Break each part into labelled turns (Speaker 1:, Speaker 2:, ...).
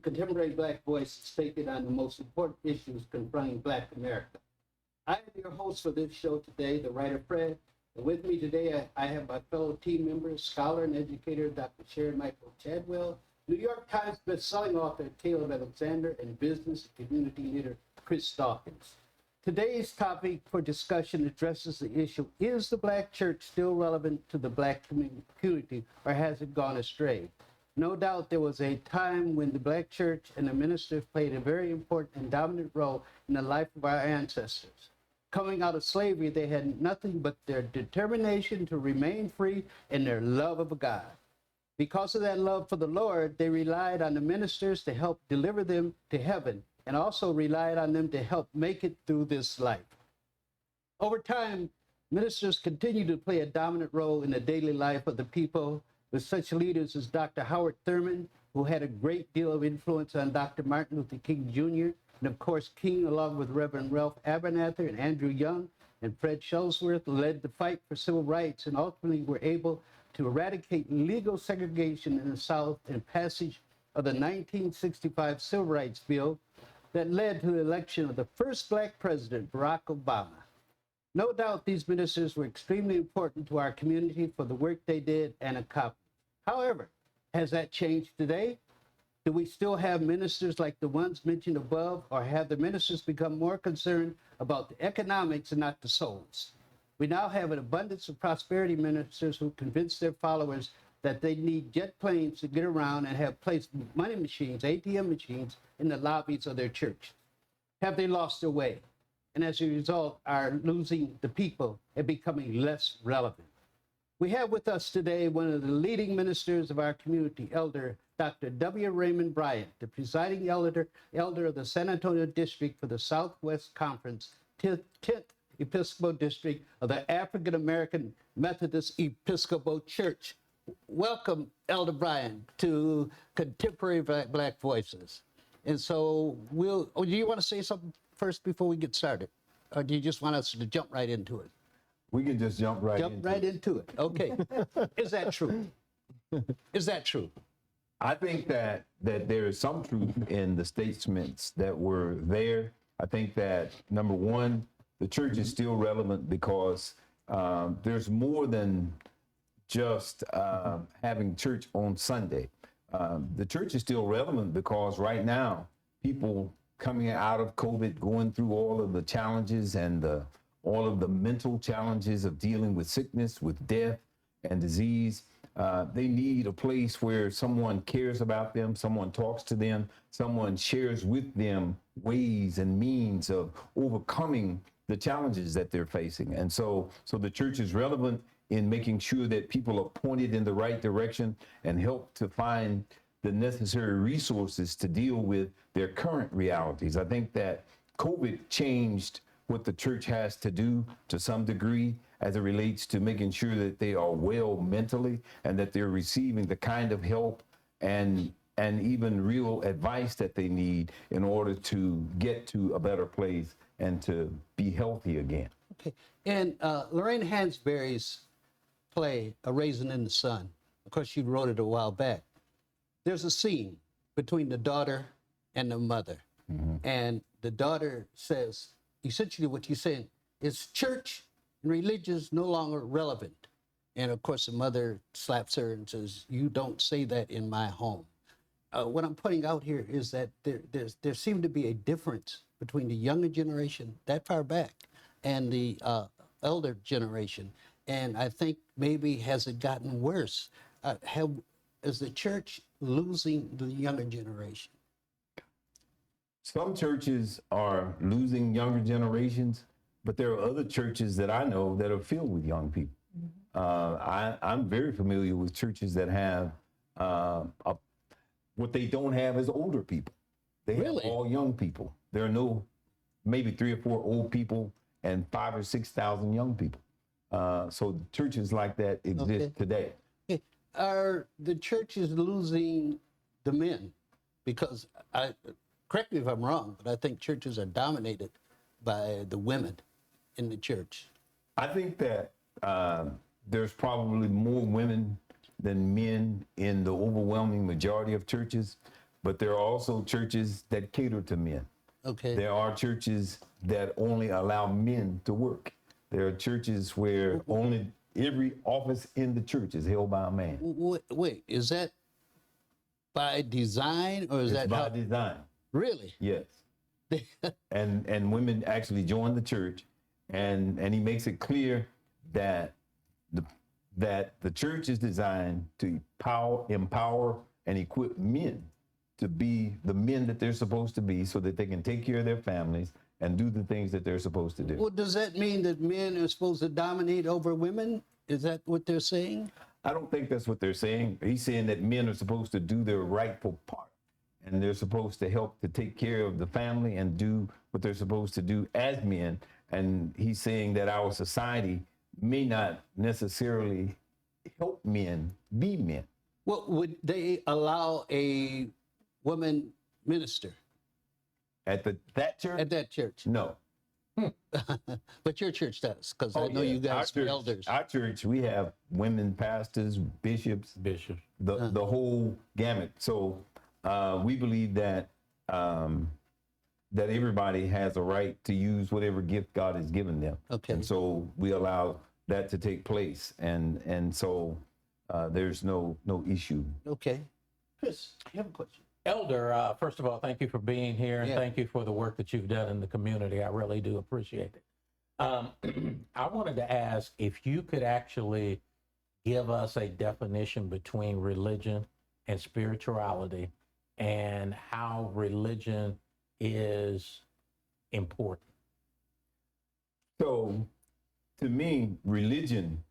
Speaker 1: Contemporary Black Voices taking on the most important issues confronting Black America. I am your host for this show today, the writer Fred. And with me today, I have my fellow team members, scholar and educator, Dr. Sharon Michael Chadwell, New York Times bestselling author Caleb Alexander, and business and community leader Chris Dawkins. Today's topic for discussion addresses the issue, is the Black church still relevant to the Black community, or has it gone astray? No doubt there was a time when the Black church and the ministers played a very important and dominant role in the life of our ancestors. Coming out of slavery, they had nothing but their determination to remain free and their love of God. Because of that love for the Lord, they relied on the ministers to help deliver them to heaven, and also relied on them to help make it through this life. Over time, ministers continued to play a dominant role in the daily life of the people, with such leaders as Dr. Howard Thurman, who had a great deal of influence on Dr. Martin Luther King Jr., and of course, King, along with Reverend Ralph Abernathy and Andrew Young and Fred Shuttlesworth, led the fight for civil rights and ultimately were able to eradicate legal segregation in the South and passage of the 1965 Civil Rights Bill that led to the election of the first Black president, Barack Obama. No doubt these ministers were extremely important to our community for the work they did and accomplished. However, has that changed today? Do we still have ministers like the ones mentioned above, or have the ministers become more concerned about the economics and not the souls? We now have an abundance of prosperity ministers who convince their followers that they need jet planes to get around and have placed money machines, ATM machines, in the lobbies of their church. Have they lost their way? And as a result, are losing the people and becoming less relevant? We have with us today one of the leading ministers of our community, Elder Dr. W. Raymond Bryant, the presiding elder of the San Antonio District for the Southwest Conference, 10th Episcopal District of the African American Methodist Episcopal Church. Welcome, Elder Bryant, to Contemporary Black Voices. And so do you want to say something first before we get started? Or do you just want us to jump right into it?
Speaker 2: We can just jump right
Speaker 1: into it. Okay. Is that true? Is that true?
Speaker 2: I think that there is some truth in the statements that were there. I think that, number one, the church is still relevant because there's more than just having church on Sunday. The church is still relevant because right now, people coming out of COVID, going through all of the challenges and all of the mental challenges of dealing with sickness, with death and disease, they need a place where someone cares about them, someone talks to them, someone shares with them ways and means of overcoming the challenges that they're facing. And so the church is relevant in making sure that people are pointed in the right direction and help to find the necessary resources to deal with their current realities. I think that COVID changed what the church has to do to some degree as it relates to making sure that they are well mentally and that they're receiving the kind of help and even real advice that they need in order to get to a better place and to be healthy again.
Speaker 1: Okay. And Lorraine Hansberry's play, A Raisin in the Sun, of course, she wrote it a while back. There's a scene between the daughter and the mother. Mm-hmm. And the daughter says, essentially what you're saying is church and religion is no longer relevant. And of course, the mother slaps her and says, you don't say that in my home. What I'm putting out here is that there seemed to be a difference between the younger generation, that far back, and the elder generation. And I think maybe has it gotten worse? Is the church losing the younger generation?
Speaker 2: Some churches are losing younger generations, but there are other churches that I know that are filled with young people. I'm very familiar with churches that have what they don't have is older people. They
Speaker 1: Really?
Speaker 2: have all young people. There are maybe 3 or 4 old people and 5,000 or 6,000 young people. So churches like that exist today.
Speaker 1: Okay. Are the churches losing the men? Because correct me if I'm wrong, but I think churches are dominated by the women in the church.
Speaker 2: I think that there's probably more women than men in the overwhelming majority of churches, but there are also churches that cater to men.
Speaker 1: Okay.
Speaker 2: There are churches that only allow men to work. There are churches where only every office in the church is held by a man.
Speaker 1: Wait, is that by design or is
Speaker 2: It's
Speaker 1: that
Speaker 2: by
Speaker 1: how?
Speaker 2: design.
Speaker 1: Really?
Speaker 2: Yes. And women actually join the church, and he makes it clear that the church is designed to empower and equip men to be the men that they're supposed to be, so that they can take care of their families and do the things that they're supposed to do.
Speaker 1: Well, does that mean that men are supposed to dominate over women? Is that what they're saying?
Speaker 2: I don't think that's what they're saying. He's saying that men are supposed to do their rightful part, and they're supposed to help to take care of the family and do what they're supposed to do as men. And he's saying that our society may not necessarily help men be men.
Speaker 1: Well, would they allow a woman minister
Speaker 2: At that church?
Speaker 1: at that church?
Speaker 2: No.
Speaker 1: But your church does, because I know
Speaker 2: yeah.
Speaker 1: you guys
Speaker 2: Our
Speaker 1: are
Speaker 2: church-
Speaker 1: elders.
Speaker 2: Our church, we have women pastors, bishops, the whole gamut. So we believe that that everybody has a right to use whatever gift God has given them.
Speaker 1: Okay.
Speaker 2: And so we allow that to take place, and so there's no issue.
Speaker 1: Okay. Chris, you have a question?
Speaker 3: Elder, first of all, thank you for being here, and
Speaker 1: Yeah.
Speaker 3: thank you for the work that you've done in the community. I really do appreciate it. I wanted to ask if you could actually give us a definition between religion and spirituality, and how religion is important.
Speaker 2: So, to me, religion.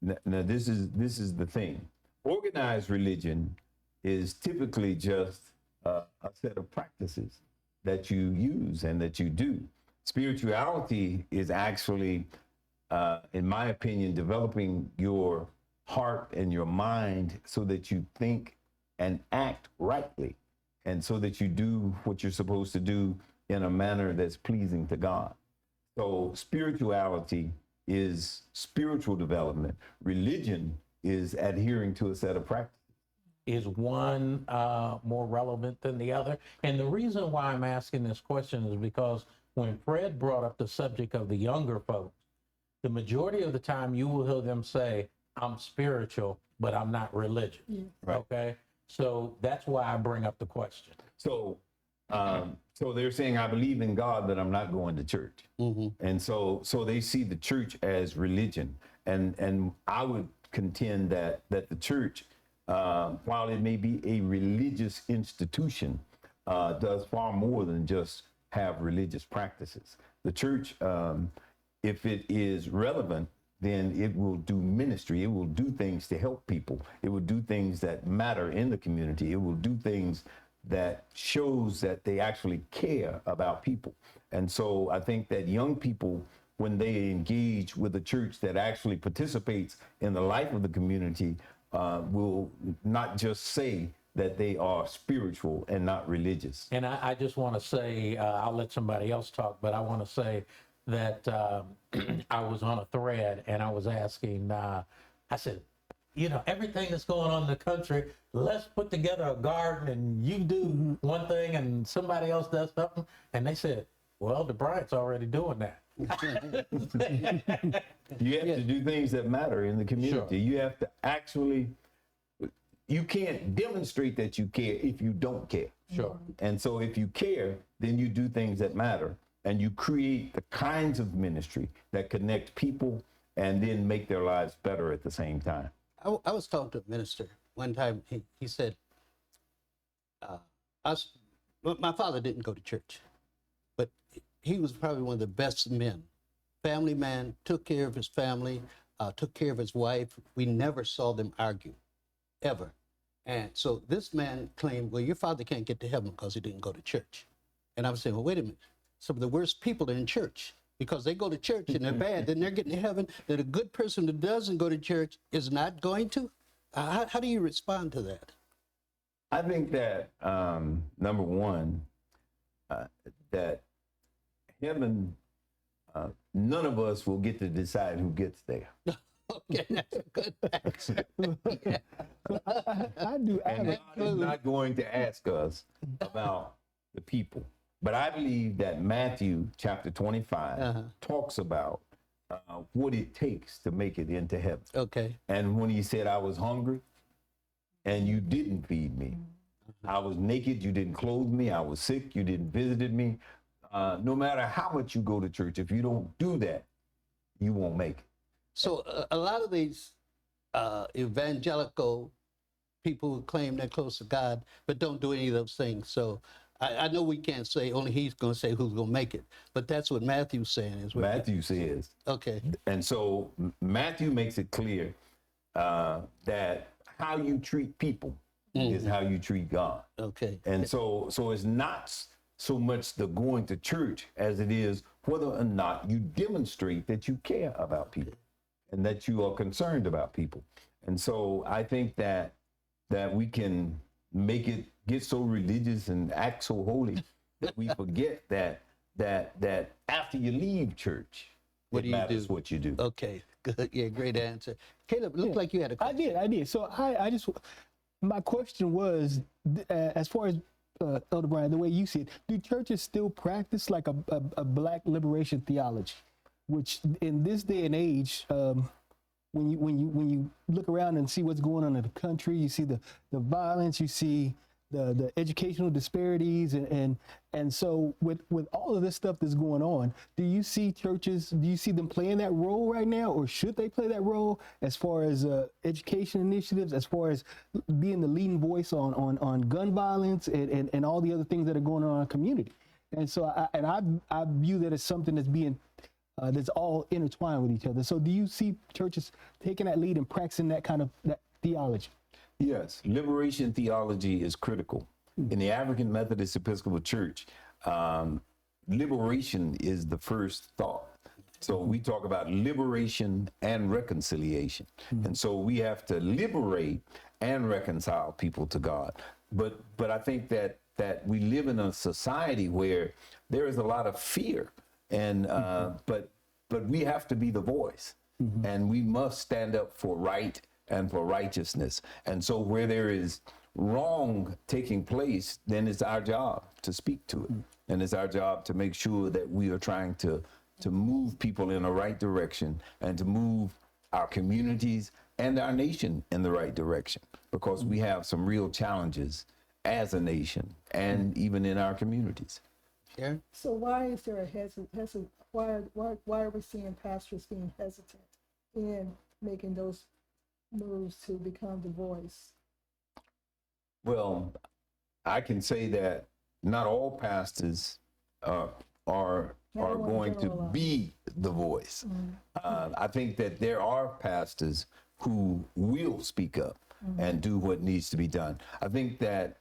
Speaker 2: Now, this is the thing. Organized religion is typically just a set of practices that you use and that you do. Spirituality is actually, in my opinion, developing your heart and your mind so that you think and act rightly, and so that you do what you're supposed to do in a manner that's pleasing to God. So spirituality is spiritual development. Religion is adhering to a set of practices.
Speaker 3: Is one more relevant than the other? And the reason why I'm asking this question is because when Fred brought up the subject of the younger folks, the majority of the time you will hear them say, I'm spiritual, but I'm not religious.
Speaker 2: Right.
Speaker 3: Okay? So that's why I bring up the question.
Speaker 2: So, so they're saying, I believe in God, but I'm not going to church. And so they see the church as religion. And I would contend that the church, while it may be a religious institution, does far more than just have religious practices. The church, if it is relevant, then it will do ministry. It will do things to help people. It will do things that matter in the community. It will do things that shows that they actually care about people. And so I think that young people, when they engage with a church that actually participates in the life of the community, will not just say that they are spiritual and not religious.
Speaker 3: And I just want to say, I'll let somebody else talk, but I want to say that I was on a thread and I was asking, I said, you know, everything that's going on in the country, let's put together a garden and you do one thing and somebody else does something. And they said, well, the Bryant's already doing that.
Speaker 2: You have to do things that matter in the community.
Speaker 3: Sure.
Speaker 2: You have to actually, you can't demonstrate that you care if you don't care.
Speaker 3: Sure.
Speaker 2: And so if you care, then you do things that matter, and you create the kinds of ministry that connect people and then make their lives better at the same time.
Speaker 1: I was talking to a minister one time. He said, my father didn't go to church, but he was probably one of the best men. Family man, took care of his family, took care of his wife. We never saw them argue, ever. And so this man claimed, well, your father can't get to heaven because he didn't go to church. And I was saying, well, wait a minute. Some of the worst people are in church because they go to church and they're bad. Then they're getting to heaven. That a good person that doesn't go to church is not going to. How do you respond to that?
Speaker 2: I think that, number one, that heaven, none of us will get to decide who gets there.
Speaker 1: Okay, that's a good answer.
Speaker 4: I do. I have
Speaker 2: And
Speaker 4: a
Speaker 2: God is not going to ask us about the people. But I believe that Matthew chapter 25 talks about what it takes to make it into heaven.
Speaker 1: Okay.
Speaker 2: And when he said, I was hungry and you didn't feed me, I was naked, you didn't clothe me, I was sick, you didn't visit me. No matter how much you go to church, if you don't do that, you won't make it.
Speaker 1: So a lot of these evangelical people who claim they're close to God, but don't do any of those things. So I know we can't say only he's going to say who's going to make it, but that's what Matthew's saying is what.
Speaker 2: Matthew says.
Speaker 1: Okay.
Speaker 2: And so Matthew makes it clear that how you treat people is how you treat God.
Speaker 1: Okay.
Speaker 2: And so it's not so much the going to church as it is whether or not you demonstrate that you care about people and that you are concerned about people. And so I think that we can make it get so religious and act so holy that we forget that after you leave church,
Speaker 1: What do you
Speaker 2: matters
Speaker 1: do?
Speaker 2: what you do.
Speaker 1: Okay. Good. Yeah. Great answer. Caleb, looked like you had a
Speaker 4: I
Speaker 1: question.
Speaker 4: did. So I just, my question was, as far as Elder Brian, the way you see it, do churches still practice like a black liberation theology, which in this day and age, when you look around and see what's going on in the country, you see the violence, you see the educational disparities, and so with all of this stuff that's going on, do you see them playing that role right now, or should they play that role as far as education initiatives, as far as being the leading voice on gun violence and all the other things that are going on in our community? And so I view that as something that's being that's all intertwined with each other. So do you see churches taking that lead and practicing that kind of that theology?
Speaker 2: Yes, liberation theology is critical. In the African Methodist Episcopal Church, liberation is the first thought. So we talk about liberation and reconciliation. And so we have to liberate and reconcile people to God. But I think that we live in a society where there is a lot of fear, and but we have to be the voice, and we must stand up for right and for righteousness. And so where there is wrong taking place, then it's our job to speak to it. And it's our job to make sure that we are trying to move people in the right direction and to move our communities and our nation in the right direction, because we have some real challenges as a nation and even in our communities.
Speaker 1: Sharon?
Speaker 5: So why is there a why are we seeing pastors being hesitant in making those moves to become the voice?
Speaker 2: Well, I can say that not all pastors are going to be the voice. I think that there are pastors who will speak up and do what needs to be done. I think that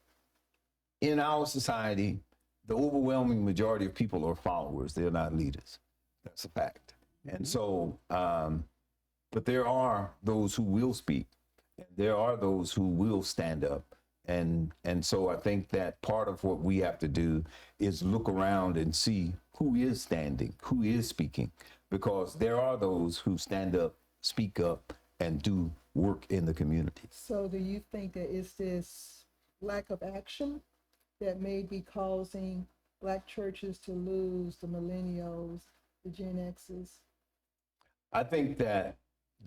Speaker 2: in our society, the overwhelming majority of people are followers. They're not leaders. That's a fact. And so, but there are those who will speak. There are those who will stand up. And so I think that part of what we have to do is look around and see who is standing, who is speaking, because there are those who stand up, speak up, and do work in the community.
Speaker 5: So do you think that it's this lack of action that may be causing Black churches to lose the millennials, the Gen X's?
Speaker 2: I think that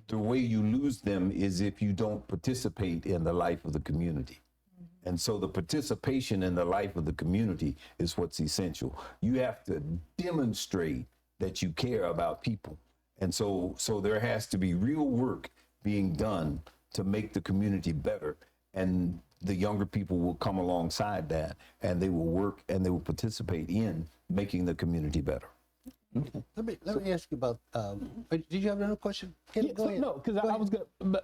Speaker 2: the way you lose them is if you don't participate in the life of the community. And so the participation in the life of the community is what's essential. You have to demonstrate that you care about people. And so there has to be real work being done to make the community better. And the younger people will come alongside that, and they will work and they will participate in making the community better.
Speaker 1: Okay. Let me ask you about. Did you have another question?
Speaker 4: Yeah,
Speaker 1: Go ahead.
Speaker 4: no, because I was gonna.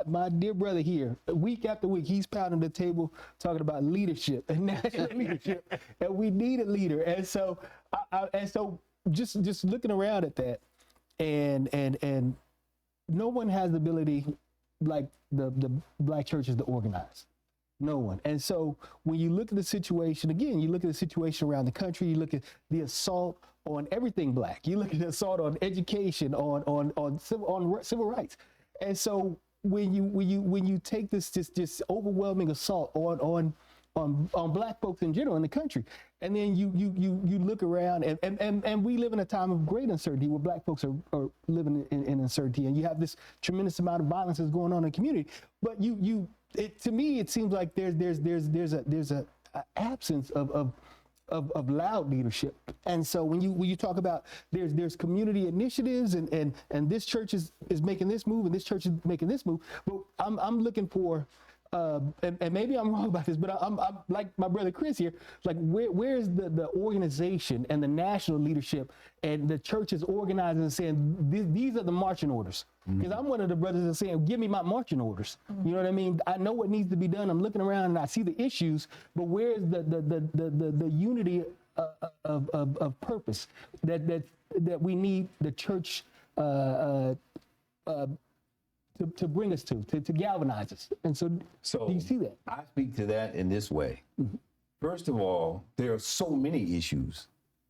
Speaker 4: My dear brother here, week after week, he's pounding the table talking about leadership and national leadership, and we need a leader. And so, just looking around at that, and no one has the ability like the Black churches to organize. No one. And so when you look at the situation, again, you look at the situation around the country, you look at the assault on everything black, you look at the assault on education, on civil rights. And so when you take this overwhelming assault on black folks in general in the country, and then you look around and we live in a time of great uncertainty where black folks are living in uncertainty, and you have this tremendous amount of violence that's going on in the community. But to me, it seems like there's a absence of loud leadership. And so when you talk about there's community initiatives and this church is making this move and this church is making this move, but I'm looking for and maybe I'm wrong about this, but I'm like my brother Chris here, like where's the organization and the national leadership and the church is organizing and saying these are the marching orders. Because I'm one of the brothers that's saying, give me my marching orders. You know what I mean? I know what needs to be done. I'm looking around and I see the issues, but where's the unity of purpose that we need the church to bring us to galvanize us. And so do you see that?
Speaker 2: I speak to that in this way. First of all, there are so many issues.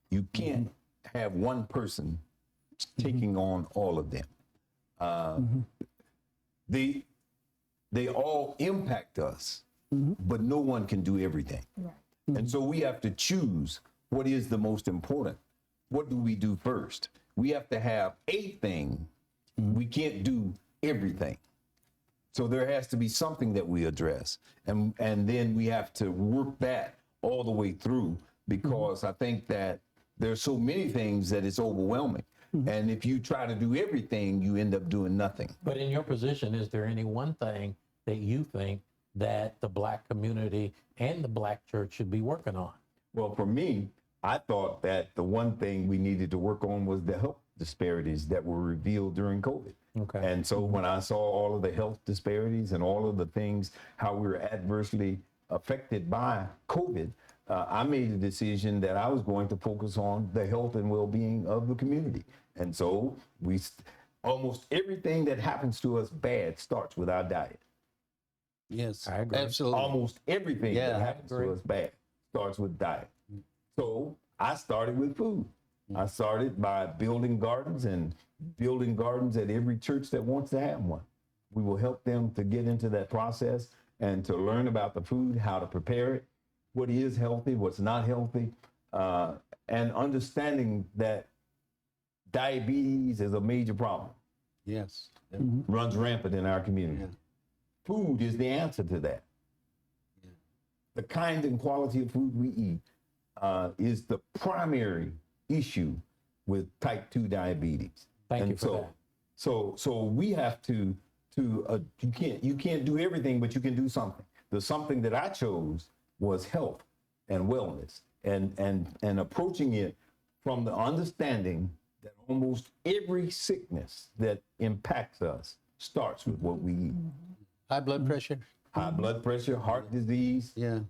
Speaker 2: You can't have one person taking on all of them. They all impact us, but no one can do everything.
Speaker 5: Right.
Speaker 2: And so we have to choose what is the most important. What do we do first? We have to have a thing. We can't do everything. So there has to be something that we address. And then we have to work that all the way through, because I think that there's so many things that it's overwhelming. And if you try to do everything, you end up doing nothing.
Speaker 3: But in your position, is there any one thing that you think that the black community and the black church should be working on?
Speaker 2: Well, for me, I thought that the one thing we needed to work on was the health disparities that were revealed during COVID.
Speaker 3: Okay.
Speaker 2: And so when I saw all of the health disparities and all of the things, how we were adversely affected by COVID, I made a decision that I was going to focus on the health and well-being of the community. And so almost everything that happens to us bad starts with our diet.
Speaker 1: Yes,
Speaker 3: I agree.
Speaker 1: absolutely.
Speaker 2: Almost everything
Speaker 1: Yeah,
Speaker 2: that
Speaker 1: I
Speaker 2: happens
Speaker 3: agree.
Speaker 2: to us bad starts with diet. So I started with food. I started by building gardens at every church that wants to have one. We will help them to get into that process and to learn about the food, how to prepare it, what is healthy, what's not healthy, and understanding that diabetes is a major problem.
Speaker 1: Yes.
Speaker 2: Runs rampant in our community.
Speaker 1: Yeah.
Speaker 2: Food is the answer to that.
Speaker 1: Yeah.
Speaker 2: The kind and quality of food we eat is the primary issue with type 2 diabetes.
Speaker 3: Thank
Speaker 2: And
Speaker 3: you for that.
Speaker 2: So we have to you can't do everything, but you can do something. The something that I chose was health and wellness, and approaching it from the understanding that almost every sickness that impacts us starts with what we eat.
Speaker 1: High blood pressure.
Speaker 2: High blood pressure, heart disease,
Speaker 1: Yeah.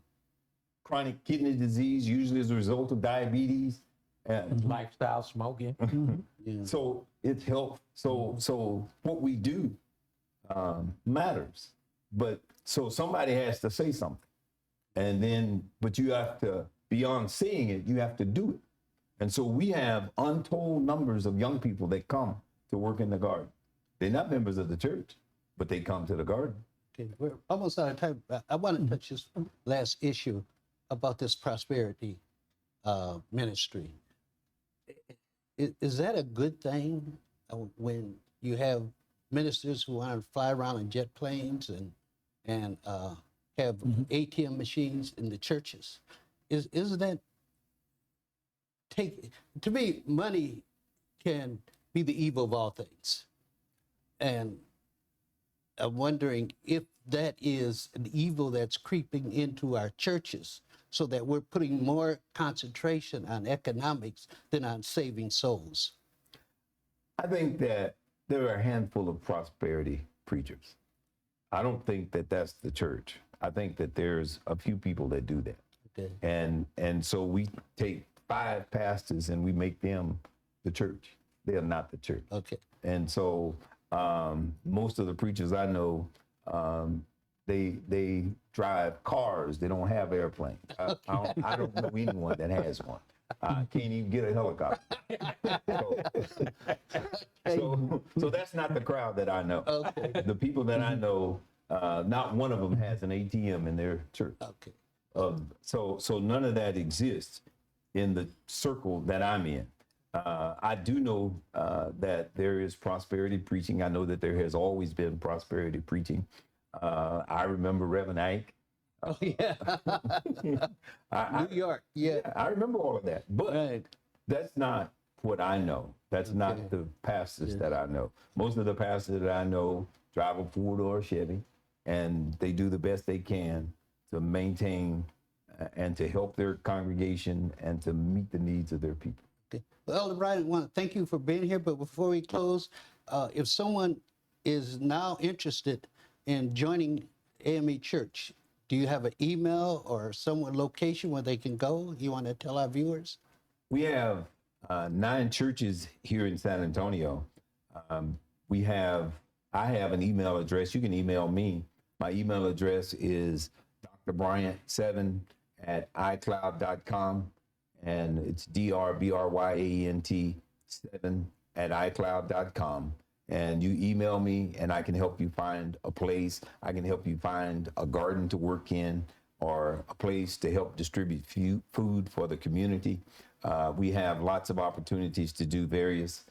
Speaker 2: chronic kidney disease, usually as a result of diabetes. And
Speaker 3: Lifestyle, smoking.
Speaker 1: Yeah.
Speaker 2: so it's health. So what we do matters. But so somebody has to say something. And then, but you have to, beyond saying it, you have to do it. And so we have untold numbers of young people that come to work in the garden. They're not members of the church, but they come to the garden.
Speaker 1: Okay, we're almost out of time. I want to touch this last issue about this prosperity ministry. Is that a good thing when you have ministers who want to fly around in jet planes and have ATM machines in the churches? Is that to me, money can be the evil of all things. And I'm wondering if that is an evil that's creeping into our churches, so that we're putting more concentration on economics than on saving souls.
Speaker 2: I think that there are a handful of prosperity preachers. I don't think that that's the church. I think that there's a few people that do that.
Speaker 1: Okay.
Speaker 2: And so we take 5 pastors and we make them the church. They are not the church.
Speaker 1: Okay.
Speaker 2: And so most of the preachers I know, they drive cars. They don't have airplanes. I don't know anyone that has one. Can't even get a helicopter. So that's not the crowd that I know.
Speaker 1: Okay.
Speaker 2: The people that I know, not one of them has an ATM in their church.
Speaker 1: Okay.
Speaker 2: So none of that exists in the circle that I'm in. I do know that there is prosperity preaching. I know that there has always been prosperity preaching. I remember Reverend Ike.
Speaker 1: Oh, yeah. New York. Yeah.
Speaker 2: I remember all of that. But
Speaker 1: Right.
Speaker 2: that's not what I know. That's not the pastors that I know. Most of the pastors that I know drive a Ford or a Chevy, and they do the best they can to maintain and to help their congregation and to meet the needs of their people.
Speaker 1: Okay. Well, Elder Brian, I want to thank you for being here. But before we close, if someone is now interested in joining AME Church, do you have an email or some location where they can go? You want to tell our viewers?
Speaker 2: We have 9 churches here in San Antonio. I have an email address. You can email me. My email address is drbryant7@icloud.com, and it's drbryant7@icloud.com. And you email me, and I can help you find a place. I can help you find a garden to work in, or a place to help distribute food for the community. We have lots of opportunities to do various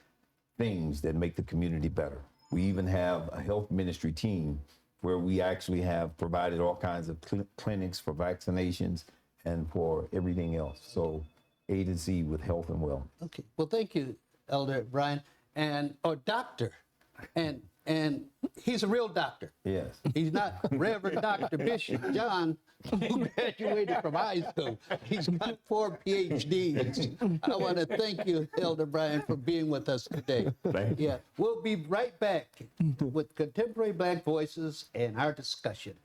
Speaker 2: things that make the community better. We even have a health ministry team where we actually have provided all kinds of clinics for vaccinations and for everything else. So A to Z with health and wellness.
Speaker 1: Okay. Well, thank you, Elder Brian, or Doctor, and he's a real doctor.
Speaker 2: Yes.
Speaker 1: He's not Reverend Dr. Bishop John, who graduated from high school. He's got 4 PhDs. I want to thank you, Elder Brian, for being with us today.
Speaker 2: Thank you.
Speaker 1: Yeah, we'll be right back with Contemporary Black Voices and our discussion.